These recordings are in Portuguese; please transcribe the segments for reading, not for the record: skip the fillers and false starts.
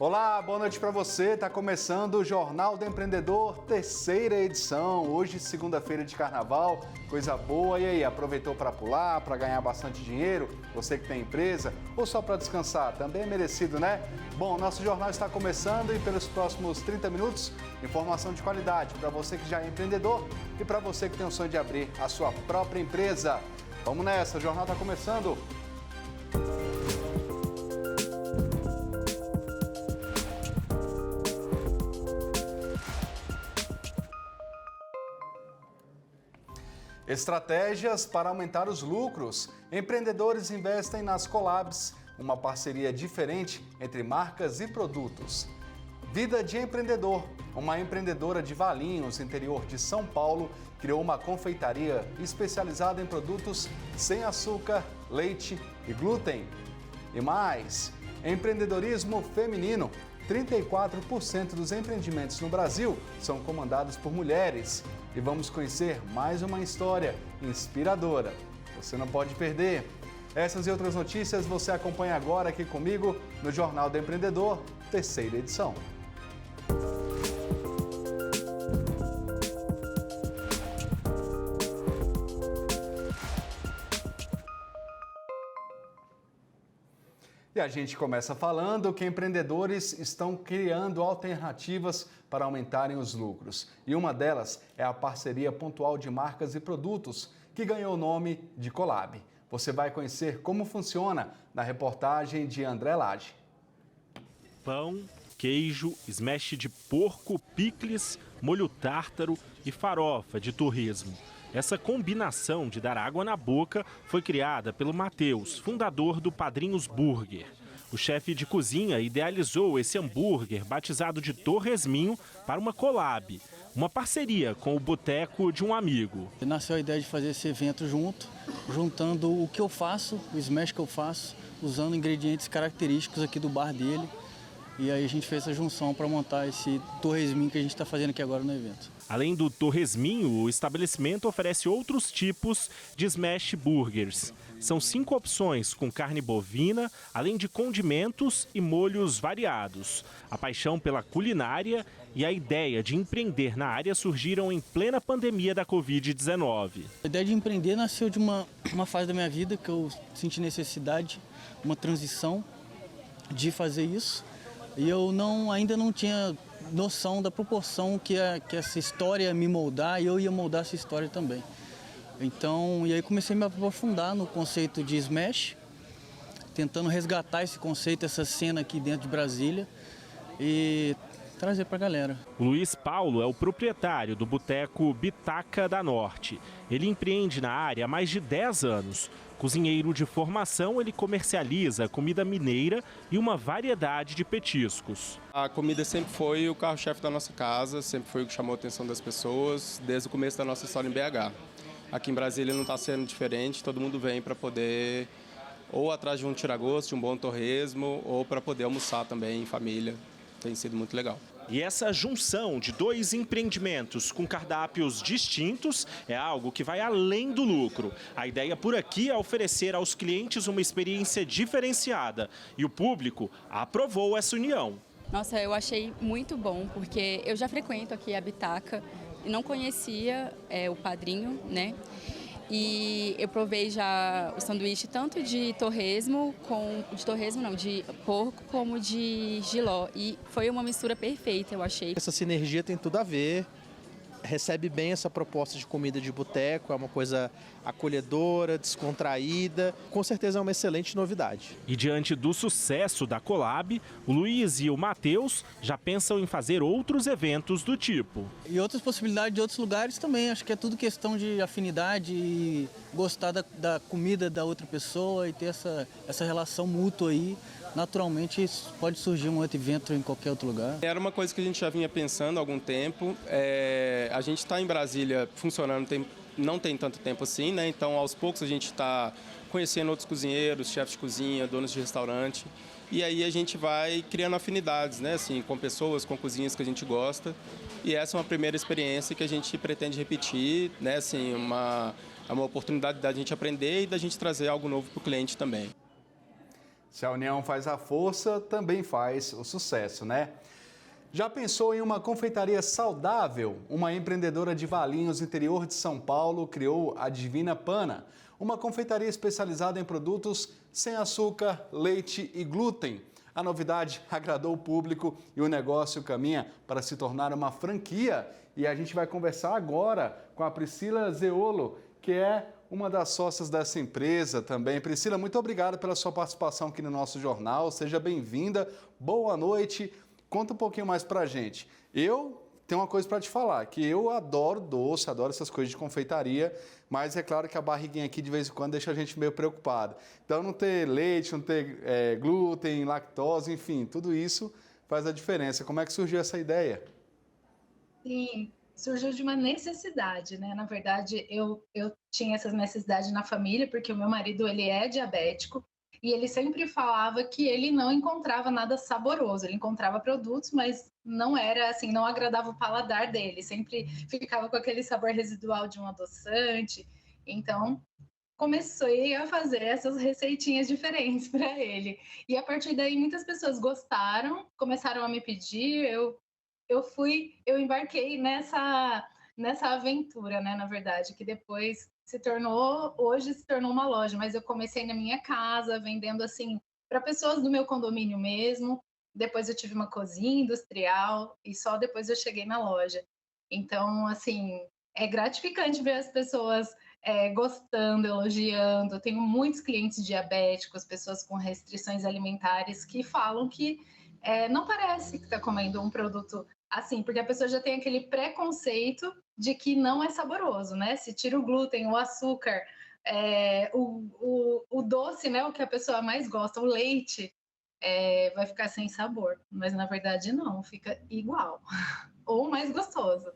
Olá, boa noite para você. Está começando o Jornal do Empreendedor, terceira edição. Hoje, segunda-feira de carnaval, coisa boa. E aí, aproveitou para pular, para ganhar bastante dinheiro? Você que tem empresa ou só para descansar? Também é merecido, né? Bom, nosso jornal está começando e pelos próximos 30 minutos, informação de qualidade para você que já é empreendedor e para você que tem o sonho de abrir a sua própria empresa. Vamos nessa, o jornal está começando. Estratégias para aumentar os lucros. Empreendedores investem nas collabs, uma parceria diferente entre marcas e produtos. Vida de empreendedor. Uma empreendedora de Valinhos, interior de São Paulo, criou uma confeitaria especializada em produtos sem açúcar, leite e glúten. E mais, empreendedorismo feminino. 34% dos empreendimentos no Brasil são comandados por mulheres. E vamos conhecer mais uma história inspiradora. Você não pode perder. Essas e outras notícias você acompanha agora aqui comigo no Jornal do Empreendedor, terceira edição. E a gente começa falando que empreendedores estão criando alternativas para aumentarem os lucros. E uma delas é a parceria pontual de marcas e produtos, que ganhou o nome de Collab. Você vai conhecer como funciona na reportagem de André Lage. Pão, queijo, smash de porco, picles, molho tártaro e farofa de torresmo. Essa combinação de dar água na boca foi criada pelo Matheus, fundador do Padrinhos Burger. O chefe de cozinha idealizou esse hambúrguer batizado de Torresminho para uma collab, uma parceria com o boteco de um amigo. Nasceu a ideia de fazer esse evento juntando o que eu faço, o smash que eu faço, usando ingredientes característicos aqui do bar dele. E aí a gente fez essa junção para montar esse torresminho que a gente está fazendo aqui agora no evento. Além do torresminho, o estabelecimento oferece outros tipos de smash burgers. São 5 opções com carne bovina, além de condimentos e molhos variados. A paixão pela culinária e a ideia de empreender na área surgiram em plena pandemia da Covid-19. A ideia de empreender nasceu de uma fase da minha vida que eu senti necessidade, uma transição de fazer isso. E eu ainda não tinha noção da proporção que essa história ia me moldar e eu ia moldar essa história também. Então, e aí comecei a me aprofundar no conceito de smash, tentando resgatar esse conceito, essa cena aqui dentro de Brasília e trazer para a galera. O Luiz Paulo é o proprietário do boteco Bitaca da Norte. Ele empreende na área há mais de 10 anos. Cozinheiro de formação, ele comercializa comida mineira e uma variedade de petiscos. A comida sempre foi o carro-chefe da nossa casa, sempre foi o que chamou a atenção das pessoas, desde o começo da nossa história em BH. Aqui em Brasília não está sendo diferente, todo mundo vem para poder ou atrás de um tira-gosto, de um bom torresmo, ou para poder almoçar também em família. Tem sido muito legal. E essa junção de 2 empreendimentos com cardápios distintos é algo que vai além do lucro. A ideia por aqui é oferecer aos clientes uma experiência diferenciada e o público aprovou essa união. Nossa, eu achei muito bom, porque eu já frequento aqui a Bitaca e não conhecia o Padrinho, né? E eu provei já o sanduíche tanto de torresmo, de porco, como de jiló. E foi uma mistura perfeita, eu achei. Essa sinergia tem tudo a ver, recebe bem essa proposta de comida de boteco, é uma coisa acolhedora, descontraída, com certeza é uma excelente novidade. E diante do sucesso da collab, o Luiz e o Matheus já pensam em fazer outros eventos do tipo. E outras possibilidades de outros lugares também, acho que é tudo questão de afinidade e gostar da comida da outra pessoa e ter essa relação mútua aí. Naturalmente pode surgir um outro evento em qualquer outro lugar. Era uma coisa que a gente já vinha pensando há algum tempo. A gente está em Brasília funcionando, não tem tanto tempo assim, né? Então aos poucos a gente está conhecendo outros cozinheiros, chefes de cozinha, donos de restaurante. E aí a gente vai criando afinidades, né? Assim, com pessoas, com cozinhas que a gente gosta. E essa é uma primeira experiência que a gente pretende repetir, né? Assim, é uma oportunidade da gente aprender e da gente trazer algo novo para o cliente também. Se a união faz a força, também faz o sucesso, né? Já pensou em uma confeitaria saudável? Uma empreendedora de Valinhos, interior de São Paulo, criou a Divina Pana, uma confeitaria especializada em produtos sem açúcar, leite e glúten. A novidade agradou o público e o negócio caminha para se tornar uma franquia. E a gente vai conversar agora com a Priscila Zeolo, que é uma das sócias dessa empresa também. Priscila, muito obrigado pela sua participação aqui no nosso jornal. Seja bem-vinda. Boa noite. Conta um pouquinho mais pra gente. Eu tenho uma coisa para te falar, que eu adoro doce, adoro essas coisas de confeitaria, mas é claro que a barriguinha aqui de vez em quando deixa a gente meio preocupado. Então não ter leite, não ter glúten, lactose, enfim, tudo isso faz a diferença. Como é que surgiu essa ideia? Sim, surgiu de uma necessidade, né? Na verdade, eu tinha essas necessidades na família, porque o meu marido, ele é diabético, e ele sempre falava que ele não encontrava nada saboroso. Ele encontrava produtos, mas não era assim, não agradava o paladar dele. Sempre ficava com aquele sabor residual de um adoçante. Então, comecei a fazer essas receitinhas diferentes para ele. E a partir daí, muitas pessoas gostaram, começaram a me pedir. Eu embarquei nessa aventura, né, na verdade, que depois hoje se tornou uma loja, mas eu comecei na minha casa, vendendo assim, para pessoas do meu condomínio mesmo, depois eu tive uma cozinha industrial, e só depois eu cheguei na loja. Então, assim, é gratificante ver as pessoas gostando, elogiando. Eu tenho muitos clientes diabéticos, pessoas com restrições alimentares, que falam que não parece que está comendo um produto assim, porque a pessoa já tem aquele preconceito de que não é saboroso, né? Se tira o glúten, o açúcar, o doce, né? O que a pessoa mais gosta, o leite, vai ficar sem sabor. Mas na verdade não, fica igual ou mais gostoso.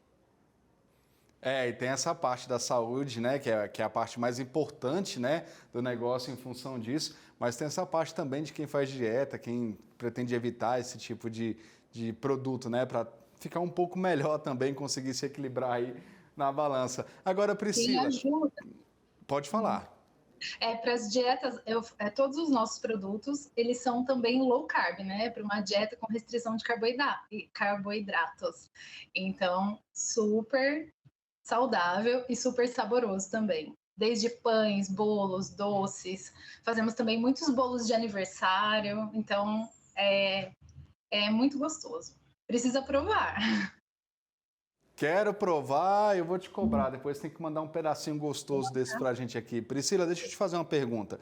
E tem essa parte da saúde, né, que é a parte mais importante, né, do negócio em função disso, mas tem essa parte também de quem faz dieta, quem pretende evitar esse tipo de produto, né, para ficar um pouco melhor também, conseguir se equilibrar aí na balança. Agora, Priscila, pode falar. Para as dietas, todos os nossos produtos, eles são também low carb, né? Para uma dieta com restrição de carboidratos. Então, super saudável e super saboroso também. Desde pães, bolos, doces. Fazemos também muitos bolos de aniversário. Então, é muito gostoso. Precisa provar. Quero provar, eu vou te cobrar. Depois tem que mandar um pedacinho gostoso desse pra gente aqui. Priscila, deixa eu te fazer uma pergunta.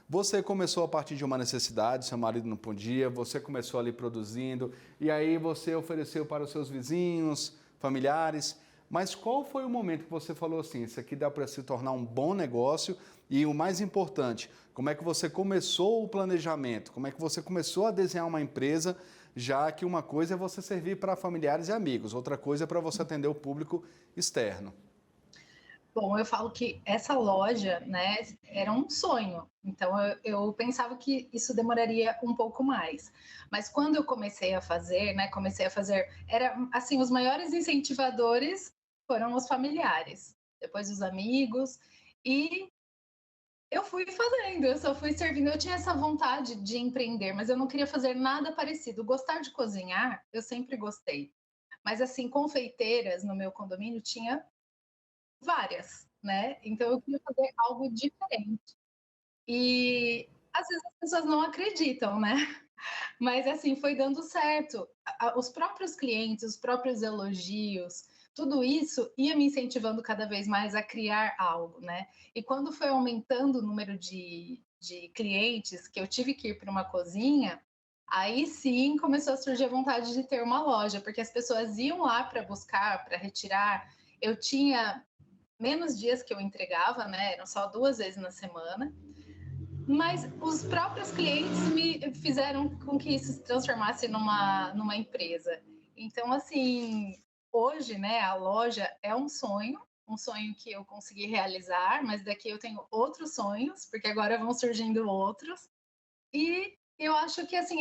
Você começou a partir de uma necessidade, seu marido não podia, você começou ali produzindo, e aí você ofereceu para os seus vizinhos, familiares. Mas qual foi o momento que você falou assim, isso aqui dá para se tornar um bom negócio? E o mais importante, como é que você começou o planejamento? Como é que você começou a desenhar uma empresa, já que uma coisa é você servir para familiares e amigos, outra coisa é para você atender o público externo? Bom, eu falo que essa loja, né, era um sonho. Então, eu pensava que isso demoraria um pouco mais. Mas quando eu comecei a fazer, era assim, os maiores incentivadores foram os familiares, depois os amigos, e eu fui fazendo, eu só fui servindo. Eu tinha essa vontade de empreender, mas eu não queria fazer nada parecido. Gostar de cozinhar, eu sempre gostei. Mas, assim, confeiteiras no meu condomínio tinha várias, né? Então eu queria fazer algo diferente. E às vezes as pessoas não acreditam, né? Mas assim, foi dando certo. Os próprios clientes, os próprios elogios, tudo isso ia me incentivando cada vez mais a criar algo, né? E quando foi aumentando o número de clientes, que eu tive que ir para uma cozinha, aí sim começou a surgir a vontade de ter uma loja, porque as pessoas iam lá para buscar, para retirar. Eu tinha menos dias que eu entregava, né? Eram só 2 vezes na semana. Mas os próprios clientes me fizeram com que isso se transformasse numa empresa. Então, assim, hoje, né, a loja é um sonho que eu consegui realizar, mas daqui eu tenho outros sonhos, porque agora vão surgindo outros. E eu acho que, assim,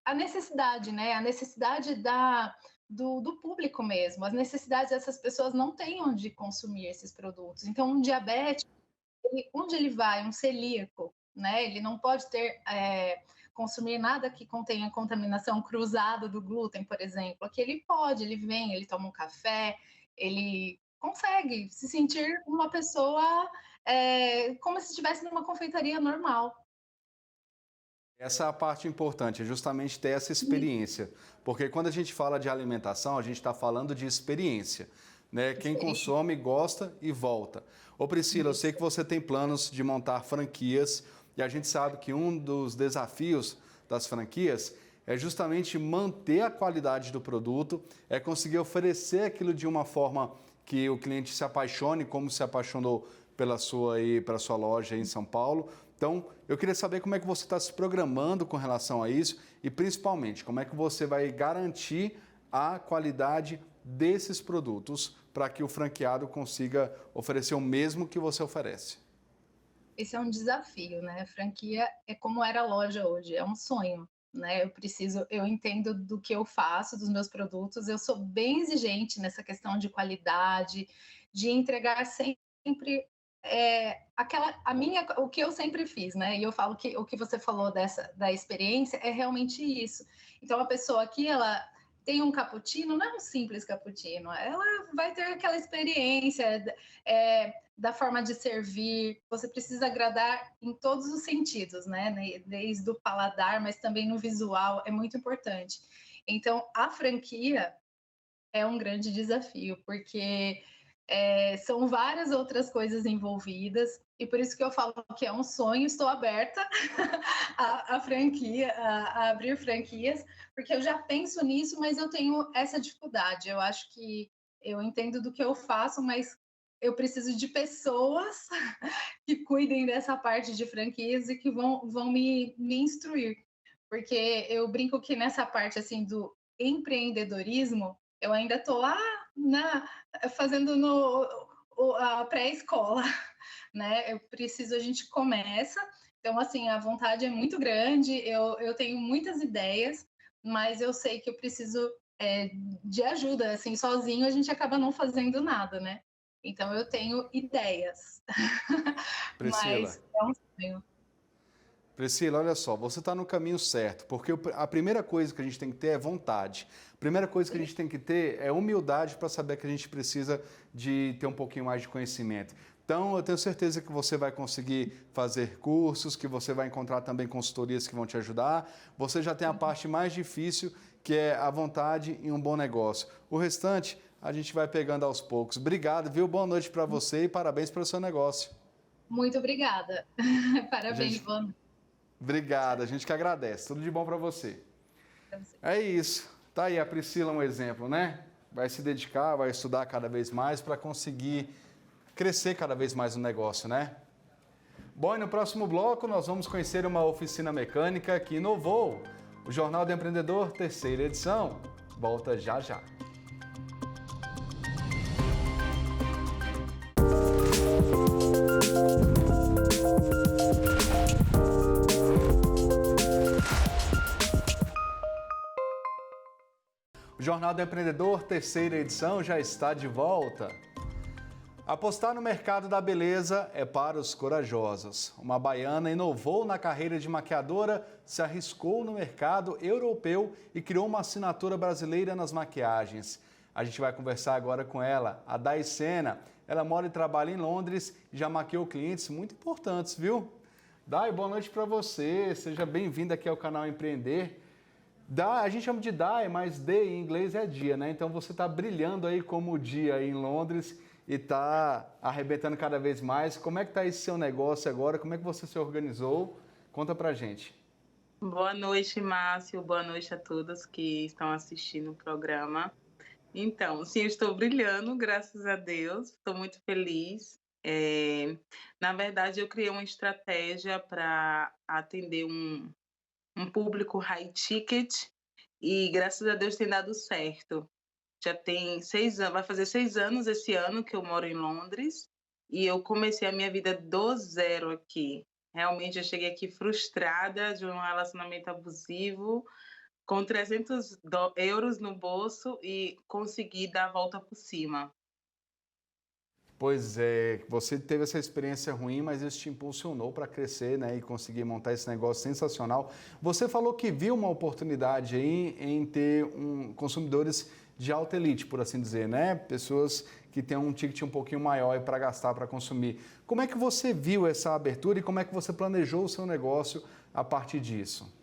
a necessidade, né? A necessidade do público mesmo. As necessidades dessas pessoas não têm onde consumir esses produtos. Então, um diabético, onde ele vai? Um celíaco, né? Ele não pode ter consumir nada que contenha contaminação cruzada do glúten, por exemplo. Aqui ele pode, ele vem, ele toma um café, ele consegue se sentir uma pessoa como se estivesse numa confeitaria normal. Essa é a parte importante, é justamente ter essa experiência. Porque quando a gente fala de alimentação, a gente está falando de experiência. Né? Quem consome, gosta e volta. Ô Priscila, eu sei que você tem planos de montar franquias e a gente sabe que um dos desafios das franquias é justamente manter a qualidade do produto, é conseguir oferecer aquilo de uma forma que o cliente se apaixone, como se apaixonou pela sua loja aí em São Paulo. Então, eu queria saber como é que você está se programando com relação a isso e, principalmente, como é que você vai garantir a qualidade desses produtos para que o franqueado consiga oferecer o mesmo que você oferece. Esse é um desafio, né? A franquia é como era a loja hoje, é um sonho, né? Eu entendo do que eu faço, dos meus produtos, eu sou bem exigente nessa questão de qualidade, de entregar sempre o que eu sempre fiz, né? E eu falo que o que você falou da experiência é realmente isso. Então, a pessoa aqui, ela tem um cappuccino, não é um simples cappuccino, ela vai ter aquela experiência da forma de servir, você precisa agradar em todos os sentidos, né? Desde o paladar, mas também no visual, é muito importante. Então, a franquia é um grande desafio, porque são várias outras coisas envolvidas, e por isso que eu falo que é um sonho, estou aberta a franquia, a abrir franquias, porque eu já penso nisso, mas eu tenho essa dificuldade. Eu acho que eu entendo do que eu faço, mas eu preciso de pessoas que cuidem dessa parte de franquias e que vão me instruir, porque eu brinco que nessa parte assim do empreendedorismo, eu ainda estou lá fazendo a pré-escola, né? A gente começa, então assim, a vontade é muito grande, eu tenho muitas ideias, mas eu sei que eu preciso de ajuda, assim, sozinho a gente acaba não fazendo nada, né? Então eu tenho ideias, Priscila. mas é um sonho. Priscila, olha só, você está no caminho certo, porque a primeira coisa que a gente tem que ter é vontade. A primeira coisa que a gente tem que ter é humildade para saber que a gente precisa de ter um pouquinho mais de conhecimento. Então, eu tenho certeza que você vai conseguir fazer cursos, que você vai encontrar também consultorias que vão te ajudar. Você já tem a parte mais difícil, que é a vontade e um bom negócio. O restante, a gente vai pegando aos poucos. Obrigado, viu? Boa noite para você e parabéns pelo seu negócio. Muito obrigada. Parabéns, boa noite. Obrigado, a gente que agradece. Tudo de bom para você. É isso. Tá aí a Priscila, um exemplo, né? Vai se dedicar, vai estudar cada vez mais para conseguir crescer cada vez mais no negócio, né? Bom, e no próximo bloco nós vamos conhecer uma oficina mecânica que inovou. O Jornal do Empreendedor, terceira edição. Volta já já. O Jornal do Empreendedor, terceira edição, já está de volta. Apostar no mercado da beleza é para os corajosos. Uma baiana inovou na carreira de maquiadora, se arriscou no mercado europeu e criou uma assinatura brasileira nas maquiagens. A gente vai conversar agora com ela, a Dai Sena. Ela mora e trabalha em Londres e já maquiou clientes muito importantes, viu? Dai, boa noite para você. Seja bem-vinda aqui ao canal Empreender. A gente chama de Dai, mas Day em inglês é dia, né? Então você está brilhando aí como dia aí em Londres e está arrebentando cada vez mais. Como é que está esse seu negócio agora? Como é que você se organizou? Conta pra gente. Boa noite, Márcio. Boa noite a todos que estão assistindo o programa. Então, sim, eu estou brilhando, graças a Deus. Estou muito feliz. Na verdade, eu criei uma estratégia para atender um público high ticket e, graças a Deus, tem dado certo. Já tem 6 anos, vai fazer 6 anos esse ano que eu moro em Londres e eu comecei a minha vida do zero aqui. Realmente eu cheguei aqui frustrada de um relacionamento abusivo, com 300 euros no bolso e consegui dar a volta por cima. Pois é, você teve essa experiência ruim, mas isso te impulsionou para crescer, né, e conseguir montar esse negócio sensacional. Você falou que viu uma oportunidade aí em ter consumidores de alta elite, por assim dizer, né? Pessoas que têm um ticket um pouquinho maior para gastar, para consumir. Como é que você viu essa abertura e como é que você planejou o seu negócio a partir disso?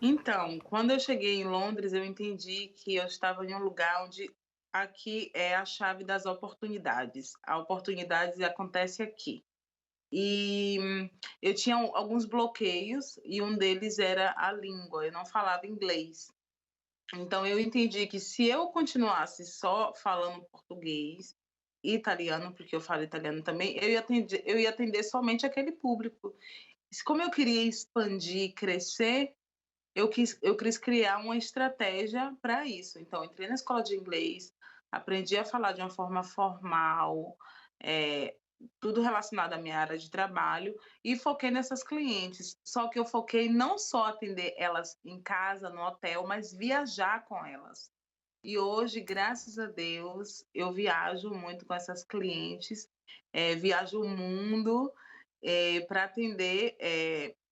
Então, quando eu cheguei em Londres, eu entendi que eu estava em um lugar onde aqui é a chave das oportunidades. A oportunidade acontece aqui. E eu tinha alguns bloqueios e um deles era a língua. Eu não falava inglês. Então eu entendi que se eu continuasse só falando português e italiano, porque eu falo italiano também, eu ia atender somente aquele público. Como eu queria expandir, crescer, eu quis criar uma estratégia para isso. Então, entrei na escola de inglês, aprendi a falar de uma forma formal, eh, tudo relacionado à minha área de trabalho e foquei nessas clientes. Só que eu foquei não só atender elas em casa, no hotel, mas viajar com elas. E hoje, graças a Deus, eu viajo muito com essas clientes, viajo o mundo, para atender,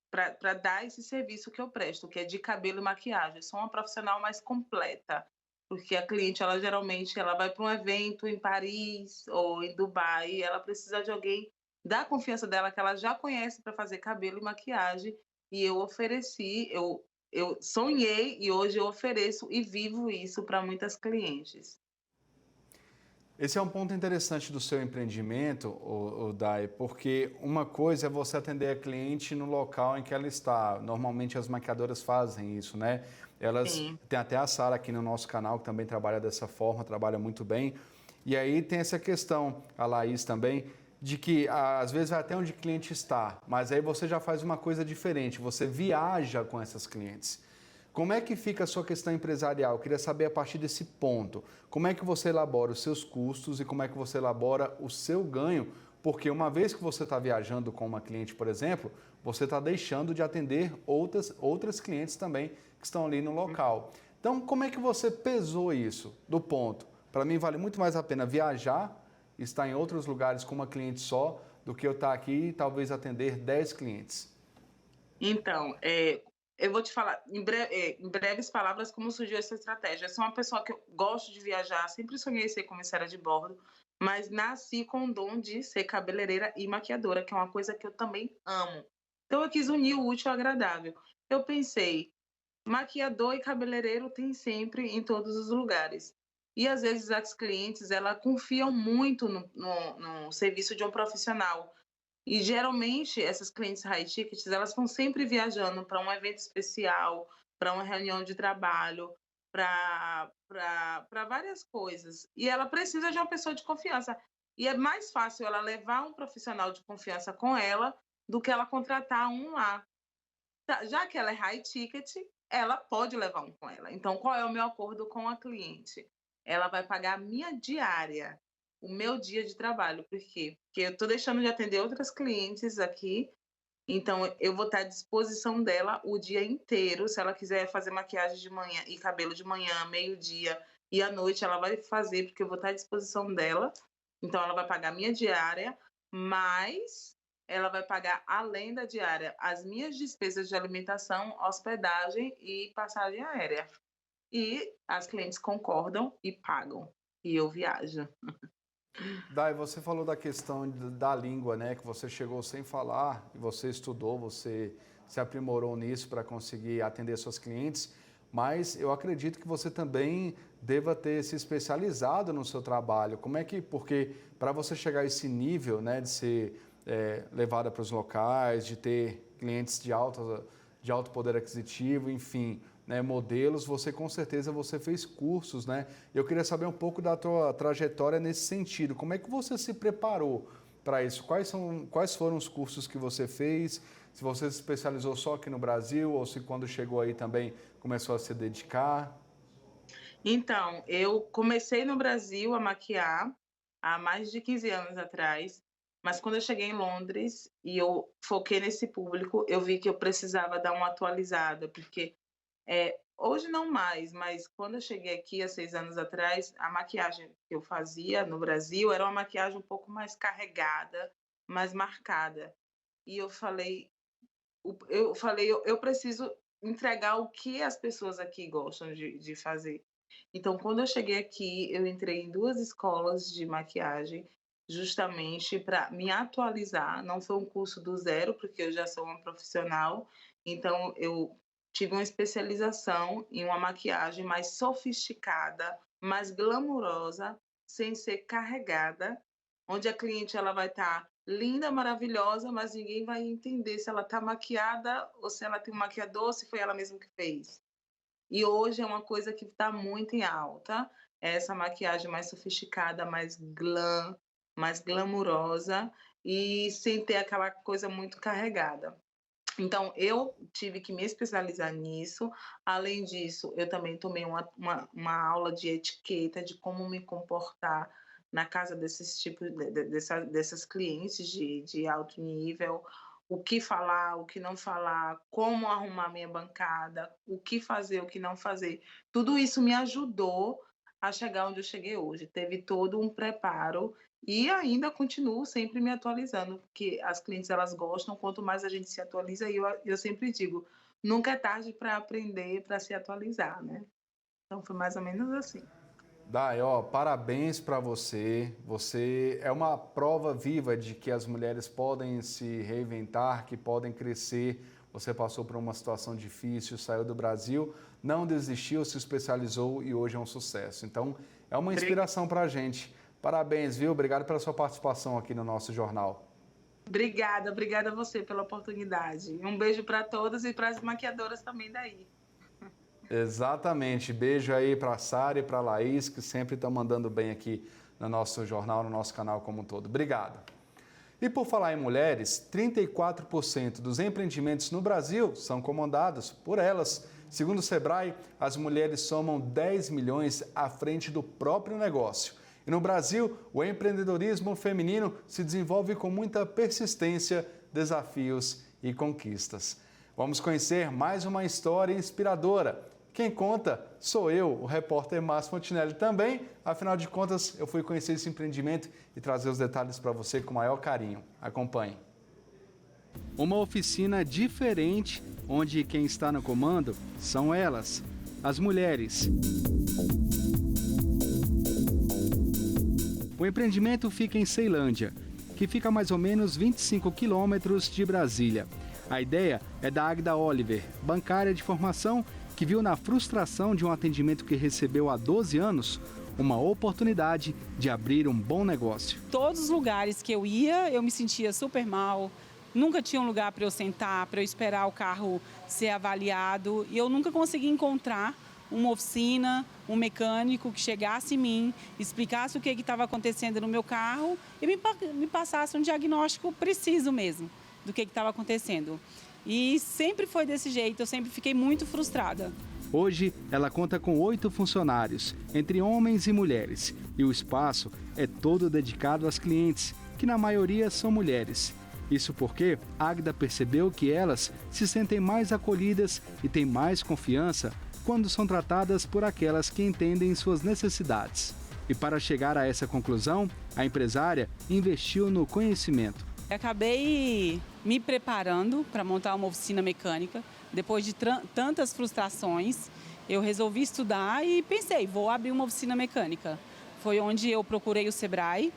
para dar esse serviço que eu presto, que é de cabelo e maquiagem. Eu sou uma profissional mais completa, porque a cliente, ela geralmente ela vai para um evento em Paris ou em Dubai, e ela precisa de alguém da confiança dela, que ela já conhece para fazer cabelo e maquiagem, e eu ofereci, eu sonhei e hoje eu ofereço e vivo isso para muitas clientes. Esse é um ponto interessante do seu empreendimento, o Dai, porque uma coisa é você atender a cliente no local em que ela está. Normalmente as maquiadoras fazem isso, né? Elas Sim. tem até a Sara aqui no nosso canal que também trabalha dessa forma, trabalha muito bem. E aí tem essa questão, a Laís também, de que às vezes vai até onde o cliente está, mas aí você já faz uma coisa diferente, você viaja com essas clientes. Como é que fica a sua questão empresarial? Eu queria saber a partir desse ponto. Como é que você elabora os seus custos e como é que você elabora o seu ganho? Porque uma vez que você está viajando com uma cliente, por exemplo, você está deixando de atender outras clientes também que estão ali no local. Então, como é que você pesou isso do ponto? Para mim, vale muito mais a pena viajar, estar em outros lugares com uma cliente só, do que eu estar aqui e talvez atender 10 clientes. Então, eu vou te falar em breves palavras como surgiu essa estratégia. Eu sou uma pessoa que eu gosto de viajar, sempre sonhei em ser comissária de bordo, mas nasci com o dom de ser cabeleireira e maquiadora, que é uma coisa que eu também amo. Então eu quis unir o útil ao agradável. Eu pensei, maquiador e cabeleireiro tem sempre em todos os lugares. E às vezes as clientes, elas confiam muito no serviço de um profissional. E geralmente essas clientes high tickets, elas estão sempre viajando para um evento especial, para uma reunião de trabalho, para várias coisas. E ela precisa de uma pessoa de confiança. E é mais fácil ela levar um profissional de confiança com ela do que ela contratar um lá. Já que ela é high ticket, ela pode levar um com ela. Então, qual é o meu acordo com a cliente? Ela vai pagar a minha diária, o meu dia de trabalho. Por quê? Porque eu estou deixando de atender outras clientes aqui, então eu vou estar à disposição dela o dia inteiro. Se ela quiser fazer maquiagem de manhã e cabelo de manhã, meio-dia e à noite, ela vai fazer, porque eu vou estar à disposição dela. Então, ela vai pagar a minha diária, mas ela vai pagar, além da diária, as minhas despesas de alimentação, hospedagem e passagem aérea. E as clientes concordam e pagam. E eu viajo. Dai, você falou da questão da língua, né? Que você chegou sem falar, e você estudou, você se aprimorou nisso para conseguir atender suas clientes, mas eu acredito que você também deva ter se especializado no seu trabalho. Como é que, porque para você chegar a esse nível, né, de ser levada para os locais, de ter clientes de alto poder aquisitivo, enfim, né, modelos, você com certeza você fez cursos, né? Eu queria saber um pouco da tua trajetória nesse sentido. Como é que você se preparou para isso? Quais foram os cursos que você fez? Se você se especializou só aqui no Brasil ou se quando chegou aí também começou a se dedicar? Então, eu comecei no Brasil a maquiar há mais de 15 anos atrás, mas quando eu cheguei em Londres e eu foquei nesse público, eu vi que eu precisava dar uma atualizada, porque Hoje não mais, mas quando eu cheguei aqui há 6 anos atrás, a maquiagem que eu fazia no Brasil era uma maquiagem um pouco mais carregada, mais marcada. E eu preciso entregar o que as pessoas aqui gostam de fazer. Então, quando eu cheguei aqui, eu entrei em 2 escolas de maquiagem, justamente para me atualizar. Não foi um curso do zero, porque eu já sou uma profissional, então eu tive uma especialização em uma maquiagem mais sofisticada, mais glamurosa, sem ser carregada, onde a cliente ela vai estar linda, maravilhosa, mas ninguém vai entender se ela está maquiada ou se ela tem um maquiador, ou se foi ela mesma que fez. E hoje é uma coisa que está muito em alta, essa maquiagem mais sofisticada, mais glam, mais glamurosa e sem ter aquela coisa muito carregada. Então, eu tive que me especializar nisso. Além disso, eu também tomei uma aula de etiqueta, de como me comportar na casa desses tipos, dessas clientes de alto nível, o que falar, o que não falar, como arrumar minha bancada, o que fazer, o que não fazer. Tudo isso me ajudou a chegar onde eu cheguei hoje. Teve todo um preparo e ainda continuo sempre me atualizando, porque as clientes elas gostam, quanto mais a gente se atualiza, e eu sempre digo, nunca é tarde para aprender, para se atualizar, né? Então foi mais ou menos assim. Dai, parabéns para você. Você é uma prova viva de que as mulheres podem se reinventar, que podem crescer. Você passou por uma situação difícil, saiu do Brasil, não desistiu, se especializou e hoje é um sucesso. Então, é uma inspiração para a gente. Parabéns, viu? Obrigado pela sua participação aqui no nosso jornal. Obrigada a você pela oportunidade. Um beijo para todas e para as maquiadoras também daí. Exatamente. Beijo aí para a Sara e para a Laís, que sempre estão mandando bem aqui no nosso jornal, no nosso canal como um todo. Obrigado. E por falar em mulheres, 34% dos empreendimentos no Brasil são comandados por elas. Segundo o Sebrae, as mulheres somam 10 milhões à frente do próprio negócio. E no Brasil, o empreendedorismo feminino se desenvolve com muita persistência, desafios e conquistas. Vamos conhecer mais uma história inspiradora. Quem conta sou eu, o repórter Márcio Fontinelli também. Afinal de contas, eu fui conhecer esse empreendimento e trazer os detalhes para você com o maior carinho. Acompanhe. Uma oficina diferente, onde quem está no comando são elas, as mulheres. O empreendimento fica em Ceilândia, que fica a mais ou menos 25 quilômetros de Brasília. A ideia é da Agda Oliver, bancária de formação, que viu na frustração de um atendimento que recebeu há 12 anos, uma oportunidade de abrir um bom negócio. Todos os lugares que eu ia, eu me sentia super mal, nunca tinha um lugar para eu sentar, para eu esperar o carro ser avaliado, e eu nunca consegui encontrar uma oficina, um mecânico que chegasse em mim, explicasse o que estava acontecendo no meu carro e me passasse um diagnóstico preciso mesmo do que estava acontecendo. E sempre foi desse jeito, eu sempre fiquei muito frustrada. Hoje, ela conta com 8 funcionários, entre homens e mulheres, e o espaço é todo dedicado às clientes, que na maioria são mulheres. Isso porque Agda percebeu que elas se sentem mais acolhidas e têm mais confiança quando são tratadas por aquelas que entendem suas necessidades. E para chegar a essa conclusão, a empresária investiu no conhecimento. Acabei me preparando para montar uma oficina mecânica. Depois de tantas frustrações, eu resolvi estudar e pensei, vou abrir uma oficina mecânica. Foi onde eu procurei o Sebrae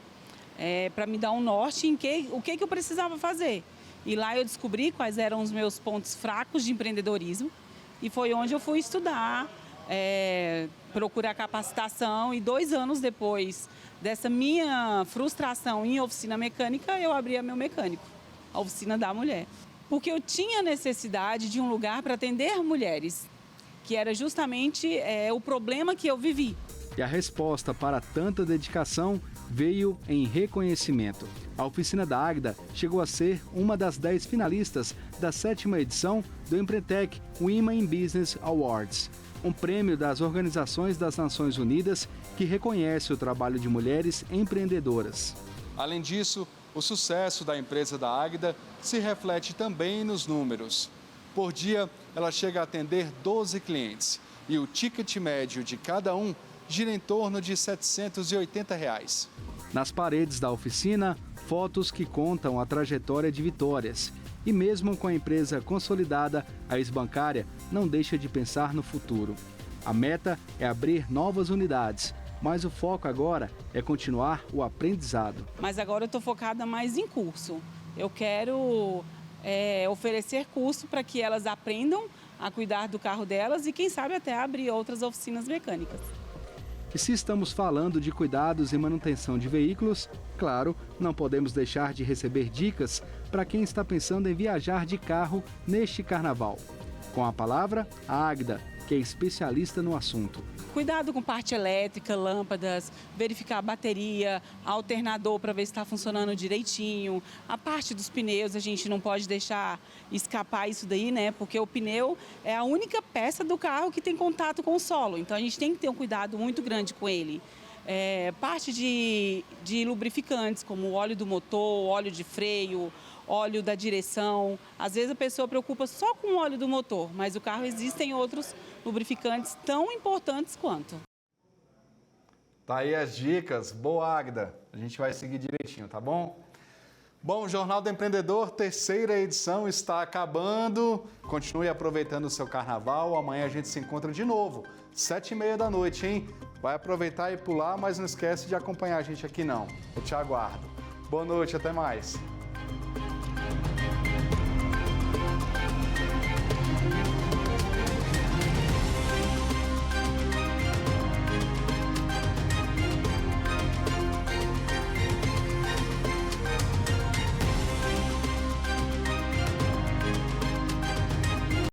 para me dar um norte em o que eu precisava fazer. E lá eu descobri quais eram os meus pontos fracos de empreendedorismo. E foi onde eu fui estudar, procurar capacitação, e 2 anos depois dessa minha frustração em oficina mecânica, eu abri a Meu Mecânico, a oficina da mulher. Porque eu tinha necessidade de um lugar para atender mulheres, que era justamente o problema que eu vivi. E a resposta para tanta dedicação veio em reconhecimento. A oficina da Agda chegou a ser uma das 10 finalistas da 7ª edição do Empretec Women Business Awards, um prêmio das Organizações das Nações Unidas que reconhece o trabalho de mulheres empreendedoras. Além disso, o sucesso da empresa da Agda se reflete também nos números. Por dia, ela chega a atender 12 clientes. e o ticket médio de cada um gira em torno de R$ 780. Nas paredes da oficina, fotos que contam a trajetória de Vitórias. E mesmo com a empresa consolidada, a ex-bancária não deixa de pensar no futuro. A meta é abrir novas unidades, mas o foco agora é continuar o aprendizado. Mas agora eu estou focada mais em curso. Eu quero oferecer curso para que elas aprendam a cuidar do carro delas e, quem sabe, até abrir outras oficinas mecânicas. E se estamos falando de cuidados e manutenção de veículos, claro, não podemos deixar de receber dicas para quem está pensando em viajar de carro neste carnaval. Com a palavra, a Águida, que é especialista no assunto. Cuidado com parte elétrica, lâmpadas, verificar a bateria, alternador para ver se está funcionando direitinho. A parte dos pneus, a gente não pode deixar escapar isso daí, né? Porque o pneu é a única peça do carro que tem contato com o solo. Então a gente tem que ter um cuidado muito grande com ele. Parte de lubrificantes, como o óleo do motor, óleo de freio, óleo da direção. Às vezes a pessoa preocupa só com o óleo do motor, mas o carro existem outros lubrificantes tão importantes quanto. Tá aí as dicas. Boa, Águida. A gente vai seguir direitinho, tá bom? Bom, o Jornal do Empreendedor, terceira edição, está acabando. Continue aproveitando o seu carnaval. Amanhã a gente se encontra de novo, 7h30, hein? Vai aproveitar e pular, mas não esquece de acompanhar a gente aqui não. Eu te aguardo. Boa noite, até mais.